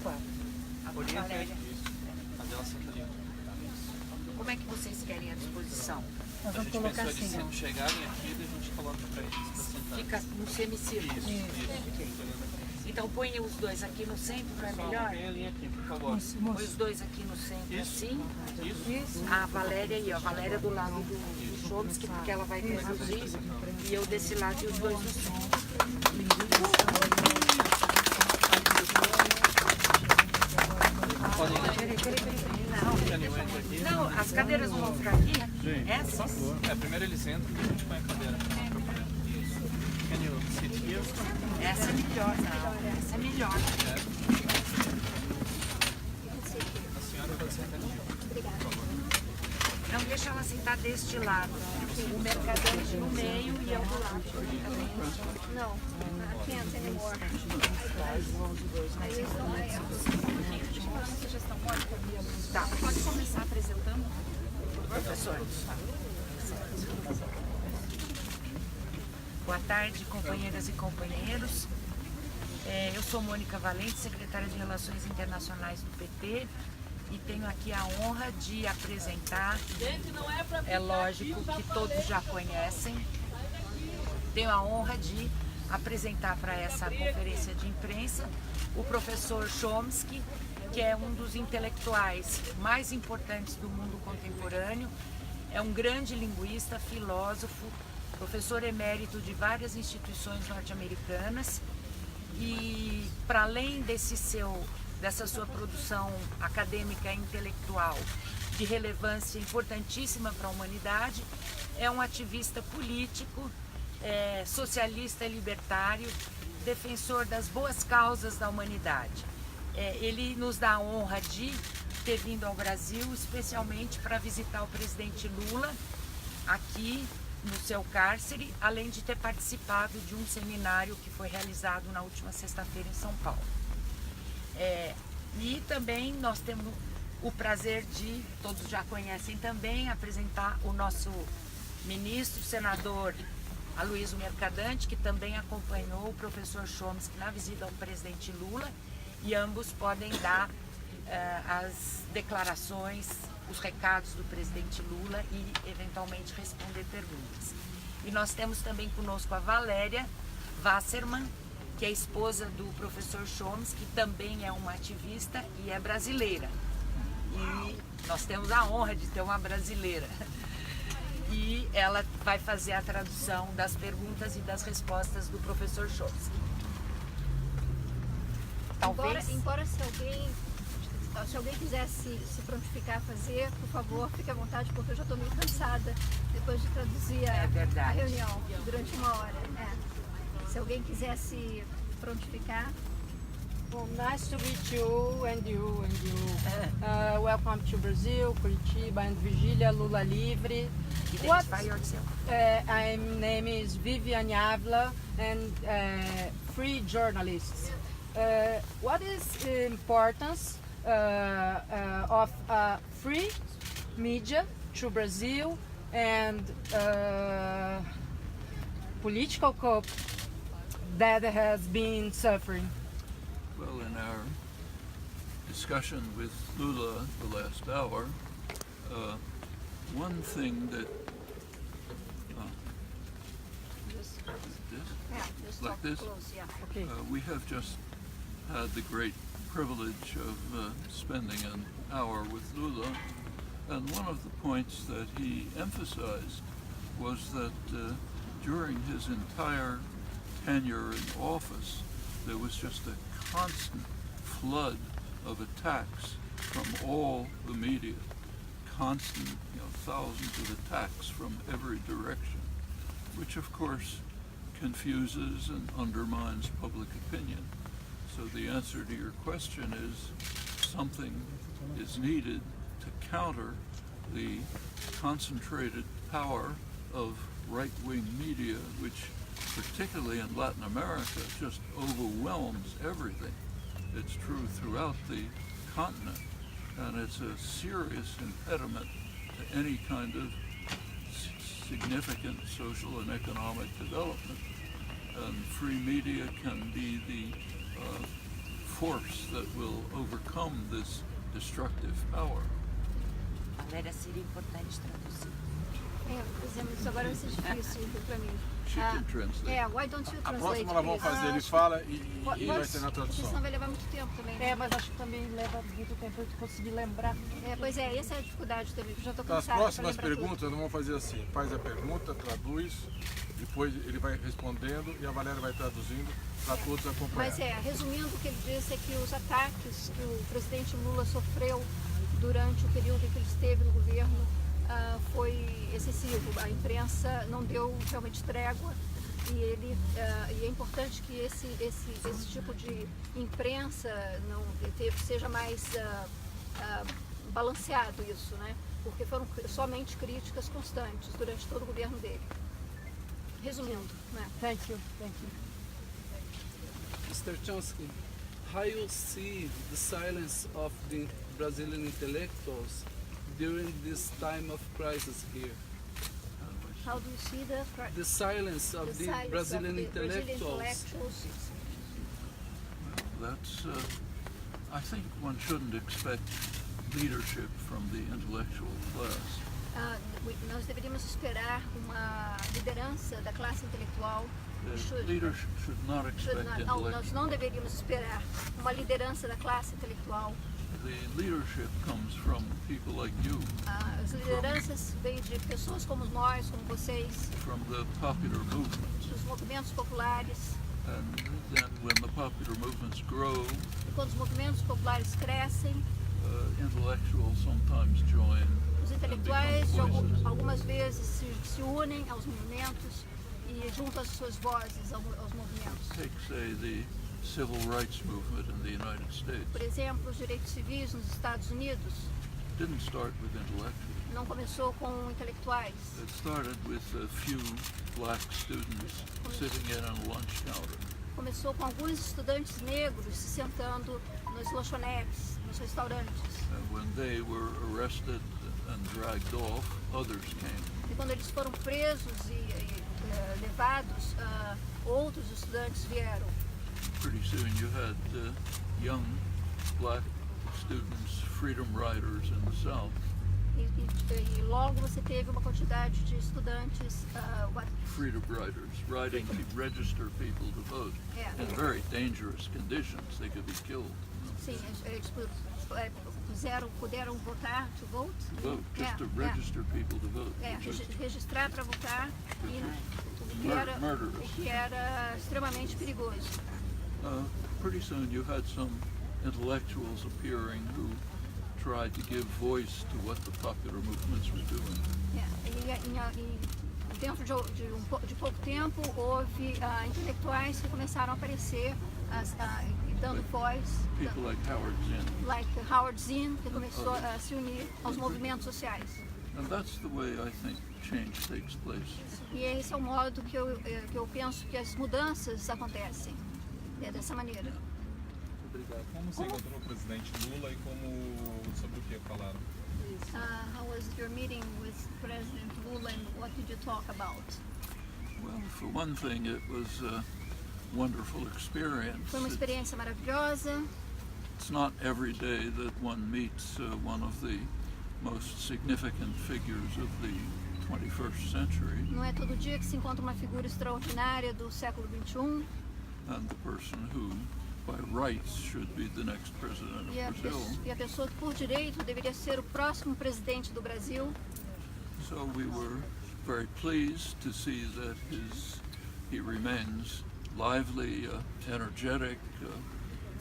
Opa, a Valéria. Como é que vocês querem a disposição? Nós vamos colocar assim. Se chegarem aqui, a gente coloca para eles para sentar. Fica no semicírculo. Ok. Então põe os dois aqui no centro, não é melhor? Põe a linha aqui, por favor. Põe os dois aqui no centro, assim. Isso. A Valéria aí, ó. A Valéria do lado do Chomsky, porque ela vai conduzir. E eu desse lado e os dois no centro. Não, as cadeiras não vão ficar aqui? Essas? Primeiro eles entram e a gente põe a cadeira. Isso. Can you sit here? Essa é melhor, não. Essa é melhor. A senhora pode sentar aqui. Não, deixa ela sentar deste lado. O mercadante no meio e eu do lado. No, I can't anymore. Tá. Pode começar apresentando? Professor. Boa tarde, companheiras e companheiros. Eu sou Mônica Valente, secretária de Relações Internacionais do PT, e tenho aqui a honra de apresentar, é lógico que todos já conhecem, tenho a honra de apresentar para essa conferência de imprensa o professor Chomsky, que é um dos intelectuais mais importantes do mundo contemporâneo, é um grande linguista, filósofo, professor emérito de várias instituições norte-americanas e, para além dessa sua produção acadêmica e intelectual de relevância importantíssima para a humanidade, é um ativista político, socialista e libertário, defensor das boas causas da humanidade. Ele nos dá a honra de ter vindo ao Brasil, especialmente para visitar o presidente Lula aqui no seu cárcere, além de ter participado de um seminário que foi realizado na última sexta-feira em São Paulo. E também nós temos o prazer de, todos já conhecem também, apresentar o nosso ministro, senador Aloysio Mercadante, que também acompanhou o professor Chomsky na visita ao presidente Lula, e ambos podem dar as declarações, os recados do presidente Lula e eventualmente responder perguntas. E nós temos também conosco a Valéria Wasserman, que é esposa do professor Chomsky, que também é uma ativista e é brasileira. E nós temos a honra de ter uma brasileira. E ela vai fazer a tradução das perguntas e das respostas do professor Chomsky. Talvez... Embora se alguém quiser se prontificar a fazer, por favor, fique à vontade, porque eu já estou meio cansada depois de traduzir a reunião durante uma hora. Se alguém quiser se prontificar. Well, nice to meet you and you. Welcome to Brazil, Curitiba and Vigília Lula Livre. Identify yourself. My name is Viviane Avila and free journalists. What is the importance of free media to Brazil and political coup that has been suffering? Well, in our discussion with Lula the last hour, one thing that like this, we have just had the great privilege of spending an hour with Lula, and one of the points that he emphasized was that during his entire tenure in office, there was just a constant flood of attacks from all the media, constant, thousands of attacks from every direction, which of course confuses and undermines public opinion. So the answer to your question is something is needed to counter the concentrated power of right-wing media, which particularly in Latin America just overwhelms everything. It's true throughout the continent, and it's a serious impediment to any kind of significant social and economic development. And free media can be the force that will overcome this destructive power. Valéria, seria importante traduzir. Por exemplo, isso agora vai ser difícil para mim. She can translate. Why don't you A translate, próxima nós vamos please? fazer, ele fala e vai ser na Porque tradução. senão vai levar muito tempo também. Mas acho que também leva muito tempo de conseguir lembrar. Pois é, essa é a dificuldade também. Eu já estou Nas cansada. próximas pra lembrar perguntas, nós vamos fazer assim: faz a pergunta, traduz, depois ele vai respondendo e a Valéria vai traduzindo para todos acompanhar. Mas resumindo, o que ele disse é que os ataques que o presidente Lula sofreu durante o período em que ele esteve no governo foi excessivo. A imprensa não deu realmente trégua e é importante que esse tipo de imprensa não seja mais balanceado isso, né? Porque foram somente críticas constantes durante todo o governo dele. Resumindo, né? Thank you. Mr. Chomsky, how you see the silence of the Brazilian intellectuals during this time of crisis here? How do you see The silence of the silence Brazilian of the intellectuals. That's, I think one shouldn't expect leadership from the intellectual class. Nós deveríamos esperar uma liderança da classe intelectual. Leaders should not expect Nós intellectual. não deveríamos esperar uma liderança da classe intelectual. The leadership comes from people like you, As lideranças vêm de pessoas como nós, como vocês, from the popular movements. dos movimentos populares. And then when the popular movements grow, E quando os movimentos populares crescem, intellectuals sometimes join os and become intelectuais voices. algumas vezes se unem aos movimentos e juntam as suas vozes aos movimentos. Take, say, the civil rights movement in the United States. Por exemplo, os direitos civis nos Estados Unidos Didn't start with intellectuals. não começou com intelectuais. It started with a few black students sitting in on a lunch counter. Começou com alguns estudantes negros se sentando nos lanchonetes, nos restaurantes. And when they were arrested and dragged off, others came. E quando eles foram presos e levados, outros estudantes vieram. Pretty soon you had young black students, freedom riders in the South, E logo você teve uma quantidade de estudantes freedom riders riding to register people to vote in very dangerous conditions. They could be killed. sim, eles puderam votar, to vote? Vote, just to register people to vote. which was Registrar para votar, e murderous. o que era extremamente perigoso. Pretty soon you had some intellectuals appearing who tried to give voice to what the popular movements were doing. E dentro de pouco tempo houve intelectuais que começaram a aparecer dando voz, People like Howard Zinn. like Howard Zinn, que começou a se unir aos movimentos sociais. And that's the way I think change takes place. E esse é o modo que eu penso que as mudanças acontecem, dessa maneira. Como você encontrou o presidente Lula e sobre o que falaram? How was your meeting with President Lula and what did you talk about? Well, for one thing, it was a wonderful experience. Foi uma experiência maravilhosa. It's not every day that one meets one of the most significant figures of the 21st century, Não é todo dia que se encontra uma figura extraordinária do século XXI and the person who, by rights, should be the next president of Brazil. e a pessoa que por direito deveria ser o próximo presidente do Brasil. So we were very pleased to see that he remains lively, energetic,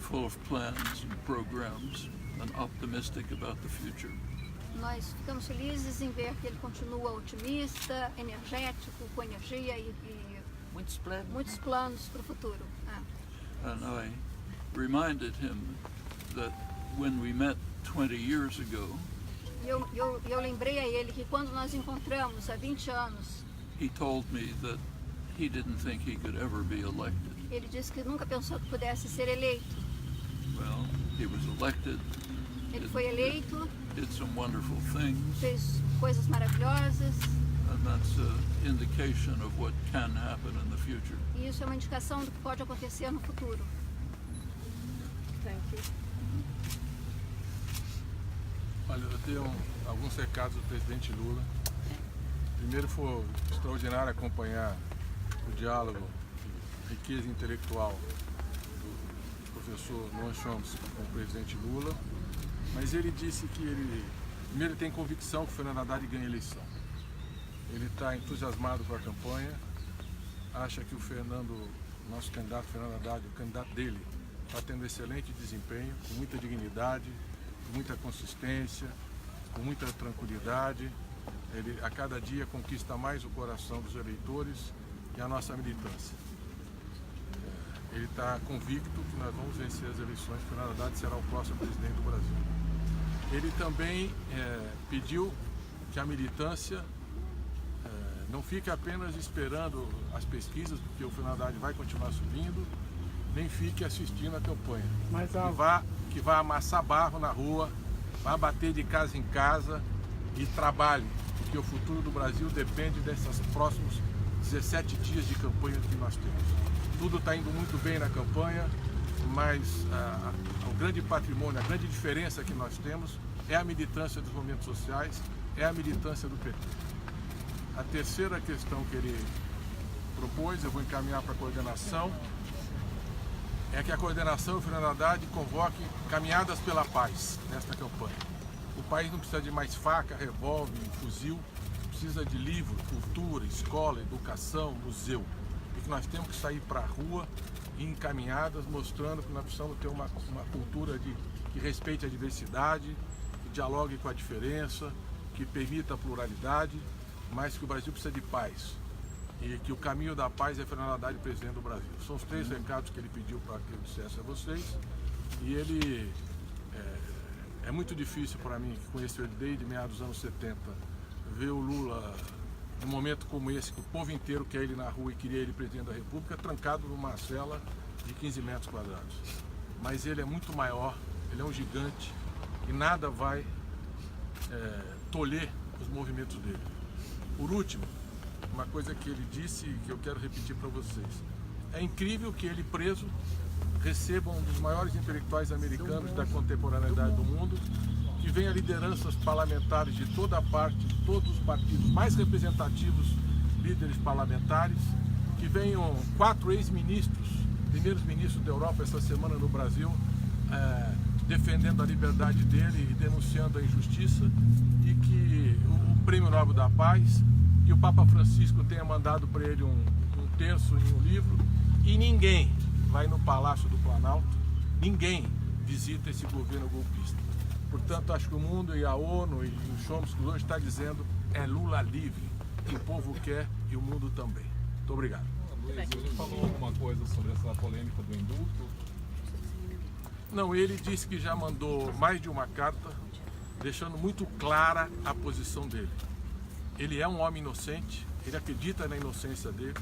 full of plans and programs, and optimistic about the future. Nós ficamos felizes em ver que ele continua otimista, energético, com energia e Muitos planos. muitos planos para o futuro. And I reminded him that when we met 20 years ago, Eu lembrei a ele que quando nós encontramos há 20 anos, he told me that he didn't think he could ever be elected. ele disse que nunca pensou que pudesse ser eleito. Well, he was elected, Ele foi eleito, did some wonderful things, fez coisas maravilhosas, and that's an indication of what can happen in the future. e isso é uma indicação do que pode acontecer no futuro. Thank aqui. Olha, eu tenho alguns recados do presidente Lula. Primeiro, foi extraordinário acompanhar o diálogo de riqueza intelectual do professor Noam Chomsky com o presidente Lula, mas ele disse que primeiro, ele tem convicção que o Fernando Haddad ganha a eleição. Ele está entusiasmado com a campanha, acha que o nosso candidato Fernando Haddad, o candidato dele, está tendo excelente desempenho, com muita dignidade, com muita consistência, com muita tranquilidade. Ele a cada dia conquista mais o coração dos eleitores e a nossa militância. Ele está convicto que nós vamos vencer as eleições, que Fernando Haddad será o próximo presidente do Brasil. Ele também pediu que a militância não fique apenas esperando as pesquisas, porque o Fernando Haddad vai continuar subindo, nem fique assistindo a campanha. Que vá amassar barro na rua, vá bater de casa em casa e trabalhe, porque o futuro do Brasil depende desses próximos 17 dias de campanha que nós temos. Tudo está indo muito bem na campanha, mas o grande patrimônio, a grande diferença que nós temos é a militância dos movimentos sociais, é a militância do PT. A terceira questão que ele propôs, eu vou encaminhar para a coordenação, é que a coordenação, o Fernando Haddad, convoque caminhadas pela paz nesta campanha. O país não precisa de mais faca, revólver, fuzil, precisa de livro, cultura, escola, educação, museu. E que nós temos que sair para a rua em caminhadas, mostrando que nós precisamos ter uma cultura que respeite a diversidade, que dialogue com a diferença, que permita a pluralidade, mas que o Brasil precisa de paz. E que o caminho da paz é Fernando Haddad, presidente do Brasil. São os 3 recados que ele pediu para que eu dissesse a vocês. E ele é muito difícil para mim, que conheço ele desde meados dos anos 70, ver o Lula, num momento como esse, que o povo inteiro quer ele na rua e queria ele presidente da República, trancado numa cela de 15 metros quadrados. Mas ele é muito maior, ele é um gigante e nada vai tolher os movimentos dele. Por último, uma coisa que ele disse e que eu quero repetir para vocês. É incrível que ele preso receba um dos maiores intelectuais americanos da contemporaneidade do mundo, que venha lideranças parlamentares de toda a parte, de todos os partidos mais representativos, líderes parlamentares, que venham 4 ex-ministros, primeiros ministros da Europa essa semana no Brasil, defendendo a liberdade dele e denunciando a injustiça, e que o Prêmio Nobel da Paz, que o Papa Francisco tenha mandado para ele um terço em um livro, e ninguém vai no Palácio do Planalto, ninguém visita esse governo golpista. Portanto, acho que o mundo e a ONU e o Chomsky hoje está dizendo é Lula livre, que o povo quer e o mundo também. Muito obrigado. Luiz, ele falou alguma coisa sobre essa polêmica do indulto? Não, ele disse que já mandou mais de uma carta, deixando muito clara a posição dele. Ele é um homem inocente, ele acredita na inocência dele,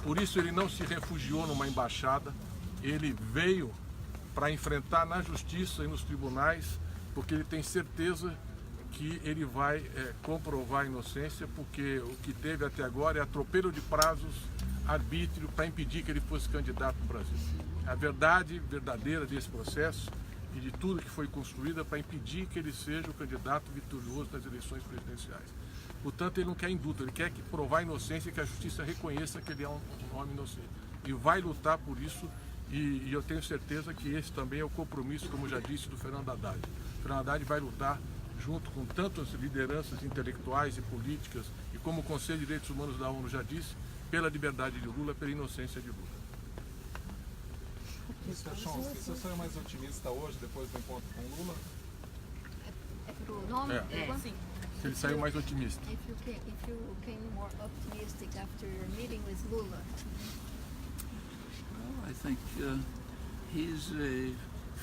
por isso ele não se refugiou numa embaixada, ele veio para enfrentar na justiça e nos tribunais, porque ele tem certeza que ele vai comprovar a inocência, porque o que teve até agora é atropelo de prazos, arbítrio, para impedir que ele fosse candidato no Brasil. A verdade verdadeira desse processo e de tudo que foi construído para impedir que ele seja o candidato vitorioso das eleições presidenciais. Portanto, ele não quer indulto, ele quer provar a inocência e que a justiça reconheça que ele é um homem inocente. E vai lutar por isso, e eu tenho certeza que esse também é o compromisso, como já disse, do Fernando Haddad. O Fernando Haddad vai lutar junto com tantas lideranças intelectuais e políticas, e como o Conselho de Direitos Humanos da ONU já disse, pela liberdade de Lula, pela inocência de Lula. Mr. Chomsky, você saiu mais otimista hoje, depois do encontro com o Lula? É pro nome? Sim. Ele saiu mais otimista. If you came more optimistic after your meeting with Lula. Well, I think he's a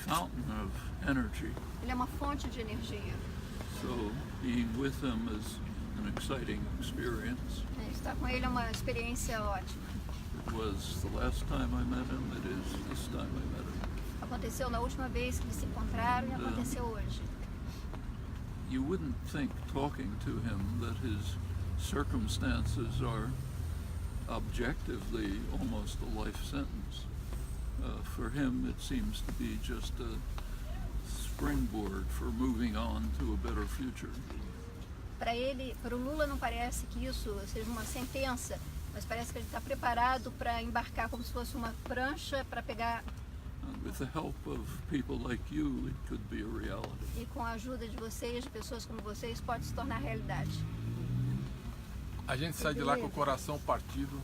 fountain of energy. Ele é uma fonte de energia. So being with him is an exciting experience. Estar com ele é uma experiência ótima. It was the last time I met him, it is this time I met him. Aconteceu na última vez que eles se encontraram e aconteceu hoje. You wouldn't think, talking to him, that his circumstances are objectively almost a life sentence. For him, it seems to be just a springboard for moving on to a better future. Para o Lula não parece que isso seja uma sentença, mas parece que ele está preparado para embarcar como se fosse uma prancha para pegar. With the help of people like you, it could be a reality. E com a ajuda de vocês, de pessoas como vocês, pode se tornar realidade. A gente sai de lá com o coração partido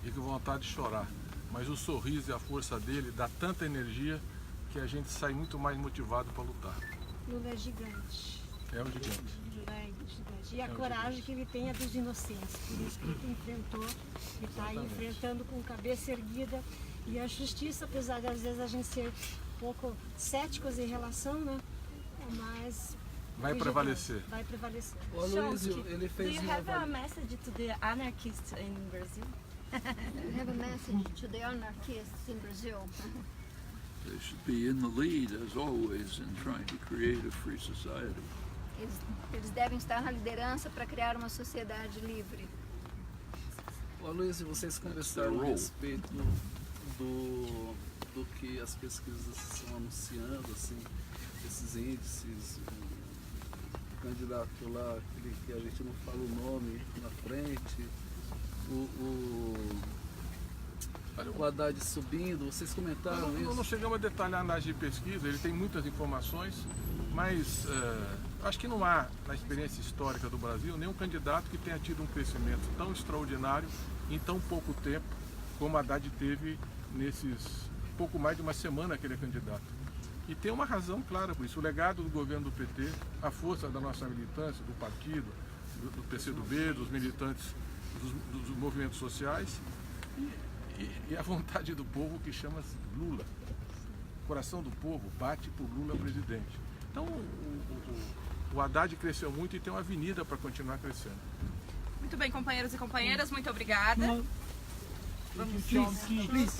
e com vontade de chorar, mas o sorriso e a força dele dá tanta energia que a gente sai muito mais motivado para lutar. Lula é gigante. É um gigante. Gigante. E a coragem que ele tem é dos inocentes. Por isso que ele enfrentou e está aí enfrentando com cabeça erguida. E a justiça, apesar de às vezes a gente ser um pouco céticos em relação, né? Mas vai prevalecer. Vai prevalecer. O Aloysio, ele fez Do you have a message to the anarchists in Brazil? You have a message to the anarchists in Brazil. They should be in the lead, as always, in trying to create a free society. Eles devem estar na liderança para criar uma sociedade livre. O Aloysio, vocês conversaram a respeito do que as pesquisas estão anunciando, assim, esses índices, o candidato lá, aquele que a gente não fala o nome na frente, o Haddad subindo, vocês comentaram isso? Não chegamos a detalhar na de pesquisa, ele tem muitas informações, mas acho que não há, na experiência histórica do Brasil, nenhum candidato que tenha tido um crescimento tão extraordinário em tão pouco tempo como Haddad teve nesses pouco mais de uma semana que ele é candidato. E tem uma razão clara por isso, o legado do governo do PT, a força da nossa militância, do partido, do PCdoB, dos militantes dos movimentos sociais e a vontade do povo que chama-se Lula. O coração do povo bate por Lula presidente. Então o Haddad cresceu muito e tem uma avenida para continuar crescendo. Muito bem, companheiros e companheiras, muito obrigada. Please.